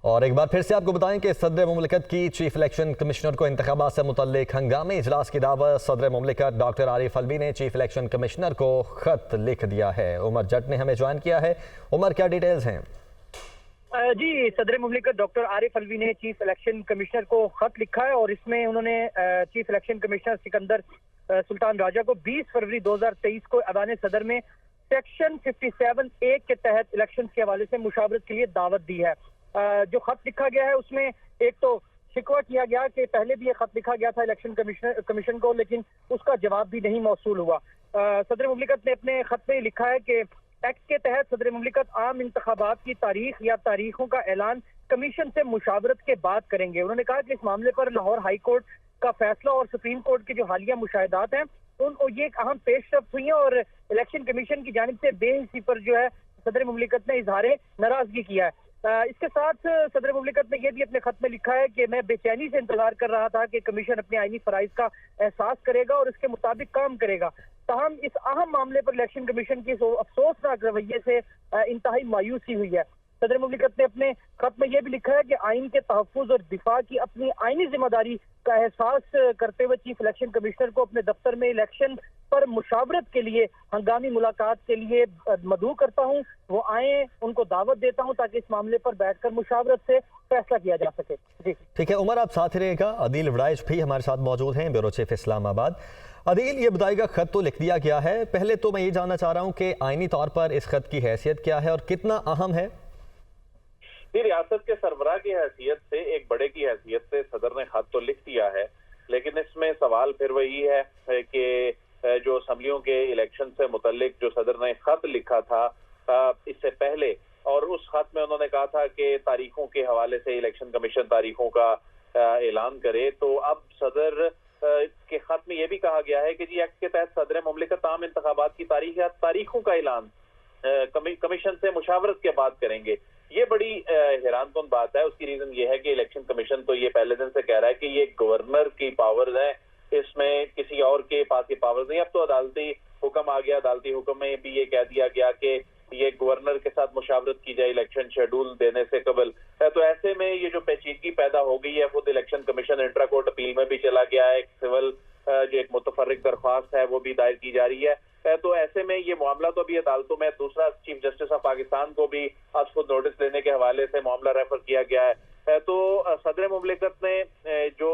اور ایک بار پھر سے آپ کو بتائیں کہ صدر مملکت کی چیف الیکشن کمشنر کو انتخابات سے متعلق ہنگامی اجلاس کی دعوت۔ صدر مملکت ڈاکٹر عارف الوی نے چیف الیکشن کمشنر کو خط لکھ دیا ہے۔ عمر جٹ نے ہمیں جوائن کیا ہے۔ عمر، کیا ڈیٹیلز ہیں؟ جی، صدر مملکت ڈاکٹر عارف الوی نے چیف الیکشن کمشنر کو خط لکھا ہے اور اس میں انہوں نے چیف الیکشن کمشنر سکندر سلطان راجہ کو 20 فروری 2023 کو ایوان صدر میں سیکشن 57(a) کے تحت الیکشن کے حوالے سے مشاورت کے لیے دعوت دی ہے۔ جو خط لکھا گیا ہے اس میں ایک تو شکوہ کیا گیا کہ پہلے بھی یہ خط لکھا گیا تھا الیکشن کمیشن کو، لیکن اس کا جواب بھی نہیں موصول ہوا۔ صدر مملکت نے اپنے خط میں لکھا ہے کہ ایکٹ کے تحت صدر مملکت عام انتخابات کی تاریخ یا تاریخوں کا اعلان کمیشن سے مشاورت کے بعد کریں گے۔ انہوں نے کہا کہ اس معاملے پر لاہور ہائی کورٹ کا فیصلہ اور سپریم کورٹ کے جو حالیہ مشاہدات ہیں یہ ایک اہم پیش رفت ہوئی ہیں اور الیکشن کمیشن کی جانب سے بے حسی پر جو ہے صدر مملکت نے اظہار ناراضگی کیا ہے۔ اس کے ساتھ صدر مملکت نے یہ بھی اپنے خط میں لکھا ہے کہ میں بے چینی سے انتظار کر رہا تھا کہ کمیشن اپنے آئینی فرائض کا احساس کرے گا اور اس کے مطابق کام کرے گا، تاہم اس اہم معاملے پر الیکشن کمیشن کی افسوسناک رویے سے انتہائی مایوسی ہوئی ہے۔ صدر مملکت نے اپنے خط میں یہ بھی لکھا ہے کہ آئین کے تحفظ اور دفاع کی اپنی آئینی ذمہ داری کا احساس کرتے ہوئے چیف الیکشن کمشنر کو اپنے دفتر میں الیکشن پر مشاورت کے لیے ہنگامی ملاقات کے لیے مدعو کرتا ہوں۔ وہ آئیں، ان کو دعوت دیتا ہوں تاکہ اس معاملے پر بیٹھ کر مشاورت سے فیصلہ کیا جا سکے۔ جی ٹھیک ہے عمر، آپ ساتھ رہے گا۔ عدیل وڑائچ بھی ہمارے ساتھ موجود ہیں، بیورو چیف اسلام آباد۔ عدیل، یہ بتائے گا خط تو لکھ دیا گیا ہے، پہلے تو میں یہ جاننا چاہ رہا ہوں کہ آئینی طور پر اس خط کی حیثیت کیا ہے اور کتنا اہم ہے؟ ریاست کے سربراہ کی حیثیت سے، ایک بڑے کی حیثیت سے صدر نے خط تو لکھ دیا ہے، لیکن اس میں سوال پھر وہی ہے کہ جو اسمبلیوں کے الیکشن سے متعلق جو صدر نے خط لکھا تھا اس سے پہلے، اور اس خط میں انہوں نے کہا تھا کہ تاریخوں کے حوالے سے الیکشن کمیشن تاریخوں کا اعلان کرے، تو اب صدر کے خط میں یہ بھی کہا گیا ہے کہ جی ایکٹ کے تحت صدر مملکت عام انتخابات کی تاریخ یا تاریخوں کا اعلان کمیشن سے مشاورت کے بعد کریں گے۔ یہ بڑی حیران کن بات ہے۔ اس کی ریزن یہ ہے کہ الیکشن کمیشن تو یہ پہلے دن سے کہہ رہا ہے کہ یہ گورنر کی پاورز ہیں، اس میں کسی اور کے پاس یہ پاورز نہیں۔ اب تو عدالتی حکم آ گیا، عدالتی حکم میں بھی یہ کہہ دیا گیا کہ یہ گورنر کے ساتھ مشاورت کی جائے الیکشن شیڈول دینے سے قبل۔ تو ایسے میں یہ جو پیچیدگی پیدا ہو گئی ہے، خود election commission intra court appeal میں بھی چلا گیا ہے، ایک سول جو ایک متفرق درخواست ہے وہ بھی دائر کی جا رہی ہے۔ تو ایسے میں یہ معاملہ تو ابھی عدالتوں میں، دوسرا چیف جسٹس آف پاکستان کو بھی آج خود نوٹس لینے کے حوالے سے معاملہ ریفر کیا گیا ہے۔ تو صدر مملکت نے جو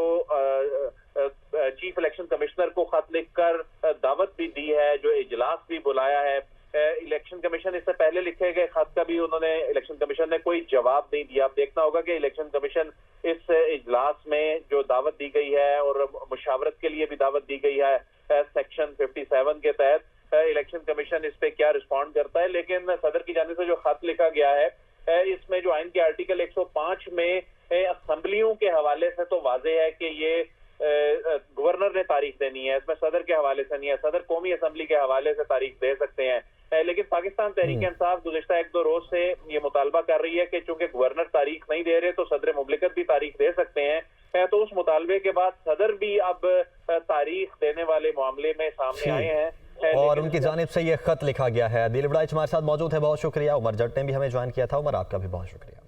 چیف الیکشن کمشنر کو خط لکھ کر دعوت بھی دی ہے، جو اجلاس بھی بلایا ہے، الیکشن کمیشن اس سے پہلے لکھے گئے خط کا بھی انہوں نے الیکشن کمیشن نے کوئی جواب نہیں دیا۔ اب دیکھنا ہوگا کہ الیکشن کمیشن اس اجلاس میں جو دعوت دی گئی ہے اور مشاورت کے لیے بھی دعوت دی گئی ہے سیکشن 57 کے تحت، الیکشن کمیشن اس پہ کیا رسپونڈ کرتا ہے۔ لیکن صدر کی جانب سے جو خط لکھا گیا ہے اس میں جو آئین کے آرٹیکل 105 میں اسمبلیوں کے حوالے سے تو واضح ہے کہ یہ گورنر نے تاریخ دینی ہے، اس میں صدر کے حوالے سے نہیں ہے۔ صدر قومی اسمبلی کے حوالے سے تاریخ دے سکتے ہیں، لیکن پاکستان تحریک انصاف گزشتہ 1-2 روز سے یہ مطالبہ کر رہی ہے کہ چونکہ گورنر تاریخ نہیں دے رہے تو صدر مملکت بھی تاریخ دے سکتے ہیں۔ تو اس مطالبے کے بعد صدر بھی اب تاریخ دینے والے معاملے میں سامنے آئے ہیں اور ان کی جانب سے یہ خط لکھا گیا ہے۔ عدیل وڑائچ ہمارے ساتھ موجود ہے، بہت شکریہ۔ عمر جٹ نے بھی ہمیں جوائن کیا تھا۔ عمر، آپ کا بھی بہت شکریہ۔